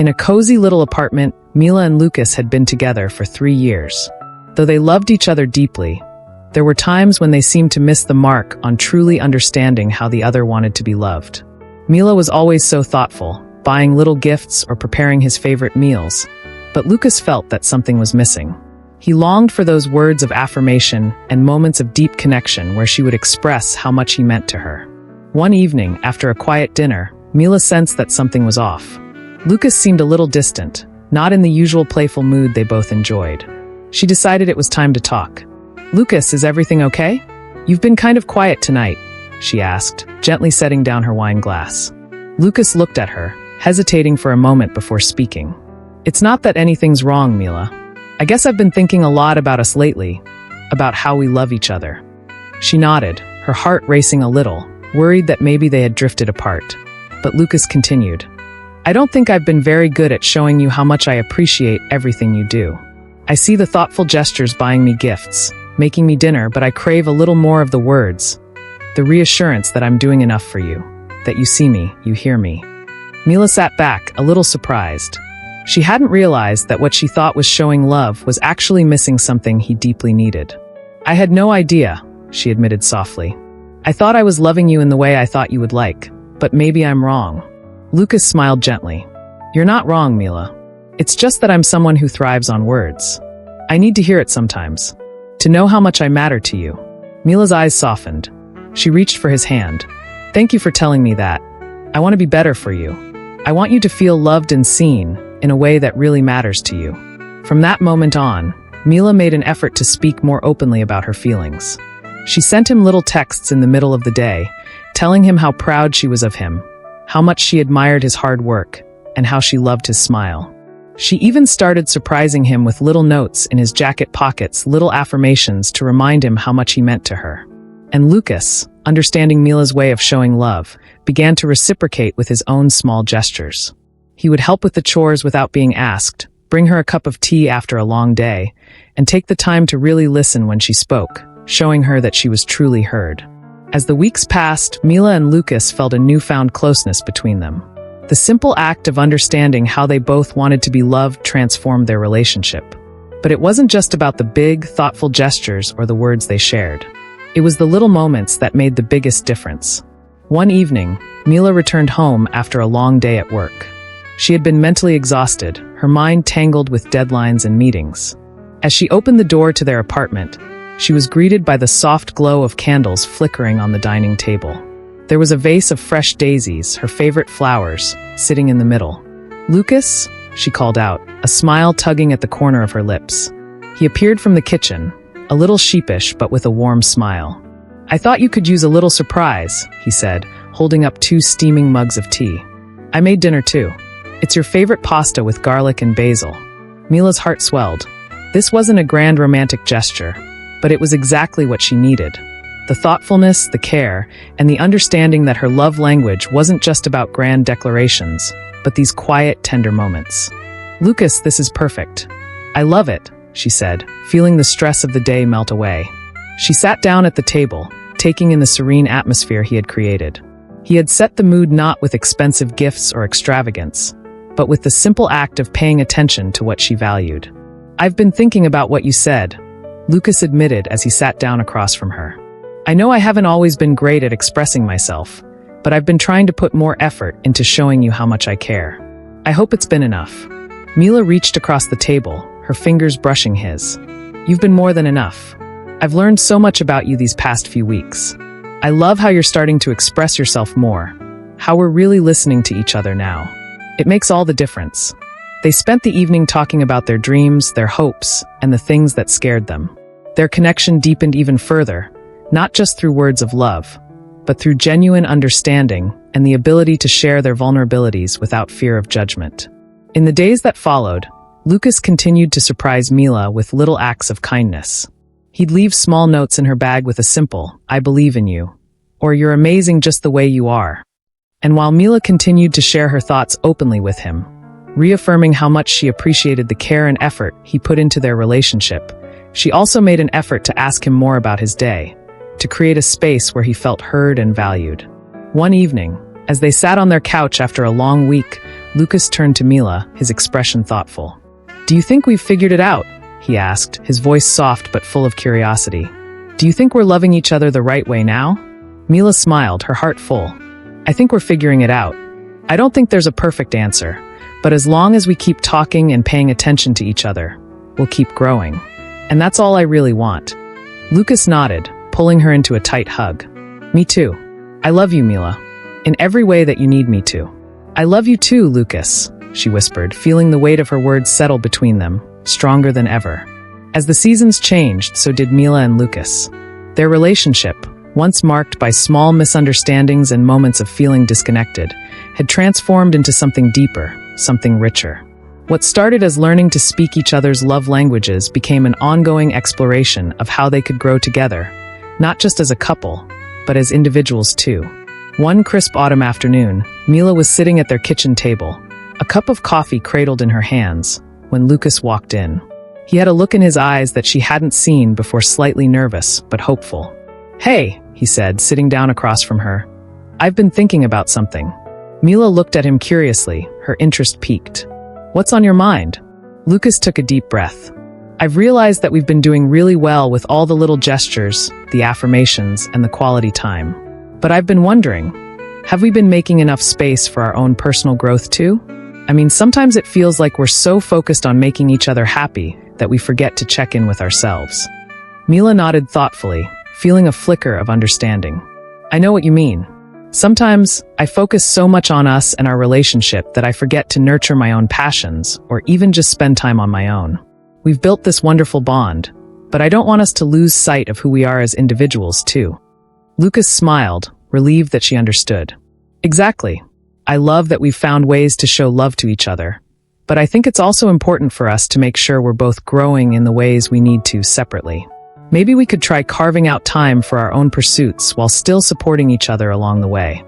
In a cozy little apartment, Mila and Lucas had been together for 3 years. Though they loved each other deeply, there were times when they seemed to miss the mark on truly understanding how the other wanted to be loved. Mila was always so thoughtful, buying little gifts or preparing his favorite meals, but Lucas felt that something was missing. He longed for those words of affirmation and moments of deep connection where she would express how much he meant to her. One evening, after a quiet dinner, Mila sensed that something was off. Lucas seemed a little distant, not in the usual playful mood they both enjoyed. She decided it was time to talk. "Lucas, is everything okay? You've been kind of quiet tonight," she asked, gently setting down her wine glass. Lucas looked at her, hesitating for a moment before speaking. "It's not that anything's wrong, Mila. I guess I've been thinking a lot about us lately, about how we love each other." She nodded, her heart racing a little, worried that maybe they had drifted apart. But Lucas continued, "I don't think I've been very good at showing you how much I appreciate everything you do. I see the thoughtful gestures buying me gifts, making me dinner, but I crave a little more of the words, the reassurance that I'm doing enough for you, that you see me, you hear me." Mila sat back, a little surprised. She hadn't realized that what she thought was showing love was actually missing something he deeply needed. "I had no idea," she admitted softly. "I thought I was loving you in the way I thought you would like, but maybe I'm wrong." Lucas smiled gently. "You're not wrong, Mila. It's just that I'm someone who thrives on words. I need to hear it sometimes, to know how much I matter to you." Mila's eyes softened. She reached for his hand. "Thank you for telling me that. I want to be better for you. I want you to feel loved and seen in a way that really matters to you." From that moment on, Mila made an effort to speak more openly about her feelings. She sent him little texts in the middle of the day, telling him how proud she was of him, how much she admired his hard work, and how she loved his smile. She even started surprising him with little notes in his jacket pockets, little affirmations to remind him how much he meant to her. And Lucas, understanding Mila's way of showing love, began to reciprocate with his own small gestures. He would help with the chores without being asked, bring her a cup of tea after a long day, and take the time to really listen when she spoke, showing her that she was truly heard. As the weeks passed, Mila and Lucas felt a newfound closeness between them. The simple act of understanding how they both wanted to be loved transformed their relationship. But it wasn't just about the big, thoughtful gestures or the words they shared. It was the little moments that made the biggest difference. One evening, Mila returned home after a long day at work. She had been mentally exhausted, her mind tangled with deadlines and meetings. As she opened the door to their apartment, she was greeted by the soft glow of candles flickering on the dining table. There was a vase of fresh daisies, her favorite flowers, sitting in the middle. "Lucas?" she called out, a smile tugging at the corner of her lips. He appeared from the kitchen, a little sheepish but with a warm smile. "I thought you could use a little surprise," he said, holding up 2 steaming mugs of tea. "I made dinner too. It's your favorite pasta with garlic and basil." Mila's heart swelled. This wasn't a grand romantic gesture, but it was exactly what she needed. The thoughtfulness, the care, and the understanding that her love language wasn't just about grand declarations, but these quiet, tender moments. "Lucas, this is perfect. I love it," she said, feeling the stress of the day melt away. She sat down at the table, taking in the serene atmosphere he had created. He had set the mood not with expensive gifts or extravagance, but with the simple act of paying attention to what she valued. "I've been thinking about what you said," Lucas admitted as he sat down across from her. "I know I haven't always been great at expressing myself, but I've been trying to put more effort into showing you how much I care. I hope it's been enough." Mila reached across the table, her fingers brushing his. "You've been more than enough. I've learned so much about you these past few weeks. I love how you're starting to express yourself more, how we're really listening to each other now. It makes all the difference." They spent the evening talking about their dreams, their hopes, and the things that scared them. Their connection deepened even further, not just through words of love, but through genuine understanding and the ability to share their vulnerabilities without fear of judgment. In the days that followed, Lucas continued to surprise Mila with little acts of kindness. He'd leave small notes in her bag with a simple, "I believe in you," or "You're amazing just the way you are." And while Mila continued to share her thoughts openly with him, reaffirming how much she appreciated the care and effort he put into their relationship, she also made an effort to ask him more about his day, to create a space where he felt heard and valued. One evening, as they sat on their couch after a long week, Lucas turned to Mila, his expression thoughtful. "Do you think we've figured it out?" he asked, his voice soft but full of curiosity. "Do you think we're loving each other the right way now?" Mila smiled, her heart full. "I think we're figuring it out. I don't think there's a perfect answer, but as long as we keep talking and paying attention to each other, we'll keep growing. And that's all I really want." Lucas nodded, pulling her into a tight hug. "Me too. I love you, Mila. In every way that you need me to." "I love you too, Lucas," she whispered, feeling the weight of her words settle between them, stronger than ever. As the seasons changed, so did Mila and Lucas. Their relationship, once marked by small misunderstandings and moments of feeling disconnected, had transformed into something deeper, something richer. What started as learning to speak each other's love languages became an ongoing exploration of how they could grow together, not just as a couple, but as individuals too. One crisp autumn afternoon, Mila was sitting at their kitchen table, a cup of coffee cradled in her hands, when Lucas walked in. He had a look in his eyes that she hadn't seen before, slightly nervous, but hopeful. "Hey," he said, sitting down across from her. "I've been thinking about something." Mila looked at him curiously, her interest piqued. "What's on your mind?" Lucas took a deep breath. "I've realized that we've been doing really well with all the little gestures, the affirmations, and the quality time. But I've been wondering, have we been making enough space for our own personal growth too? I mean, sometimes it feels like we're so focused on making each other happy that we forget to check in with ourselves." Mila nodded thoughtfully, feeling a flicker of understanding. "I know what you mean. Sometimes I focus so much on us and our relationship that I forget to nurture my own passions or even just spend time on my own. We've built this wonderful bond, but I don't want us to lose sight of who we are as individuals too." Lucas smiled, relieved that she understood. "Exactly. I love that we've found ways to show love to each other, but I think it's also important for us to make sure we're both growing in the ways we need to separately. Maybe we could try carving out time for our own pursuits while still supporting each other along the way."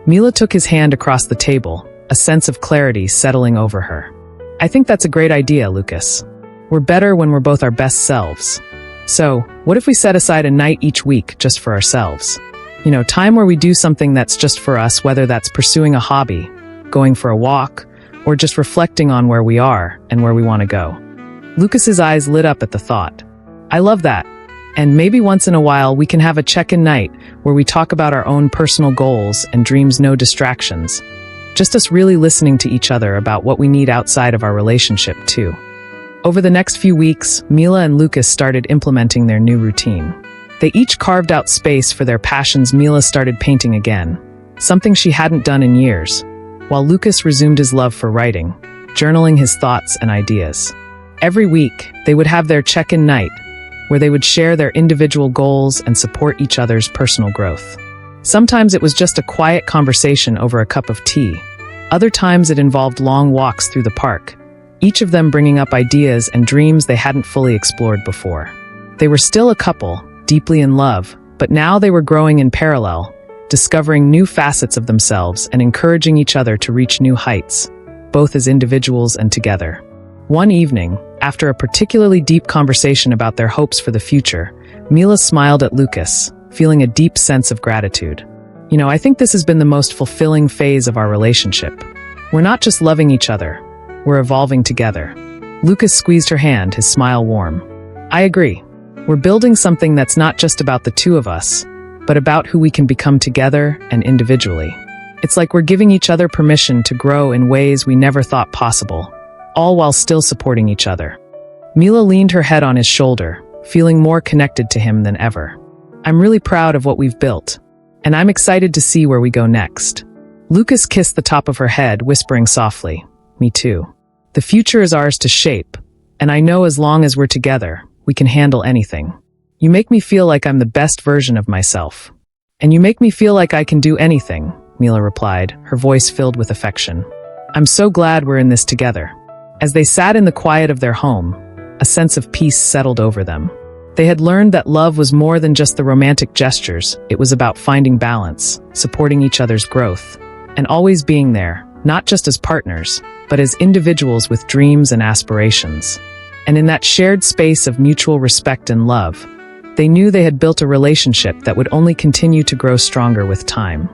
Mila took his hand across the table, a sense of clarity settling over her. "I think that's a great idea, Lucas. We're better when we're both our best selves. So, what if we set aside a night each week just for ourselves? You know, time where we do something that's just for us, whether that's pursuing a hobby, going for a walk, or just reflecting on where we are and where we want to go." Lucas's eyes lit up at the thought. "I love that. And maybe once in a while we can have a check-in night where we talk about our own personal goals and dreams, no distractions. Just us really listening to each other about what we need outside of our relationship too." Over the next few weeks, Mila and Lucas started implementing their new routine. They each carved out space for their passions. Mila started painting again, something she hadn't done in years, while Lucas resumed his love for writing, journaling his thoughts and ideas. Every week, they would have their check-in night, where they would share their individual goals and support each other's personal growth. Sometimes it was just a quiet conversation over a cup of tea. Other times it involved long walks through the park, each of them bringing up ideas and dreams they hadn't fully explored before. They were still a couple, deeply in love, but now they were growing in parallel, discovering new facets of themselves and encouraging each other to reach new heights, both as individuals and together. One evening, after a particularly deep conversation about their hopes for the future, Mila smiled at Lucas, feeling a deep sense of gratitude. "You know, I think this has been the most fulfilling phase of our relationship. We're not just loving each other, we're evolving together." Lucas squeezed her hand, his smile warm. "I agree. We're building something that's not just about the two of us, but about who we can become together and individually. It's like we're giving each other permission to grow in ways we never thought possible, all while still supporting each other." Mila leaned her head on his shoulder, feeling more connected to him than ever. "I'm really proud of what we've built, and I'm excited to see where we go next." Lucas kissed the top of her head, whispering softly, "Me too. The future is ours to shape, and I know as long as we're together, we can handle anything. You make me feel like I'm the best version of myself. And you make me feel like I can do anything," Mila replied, her voice filled with affection. "I'm so glad we're in this together." As they sat in the quiet of their home, a sense of peace settled over them. They had learned that love was more than just the romantic gestures. It was about finding balance, supporting each other's growth, and always being there, not just as partners, but as individuals with dreams and aspirations. And in that shared space of mutual respect and love, they knew they had built a relationship that would only continue to grow stronger with time.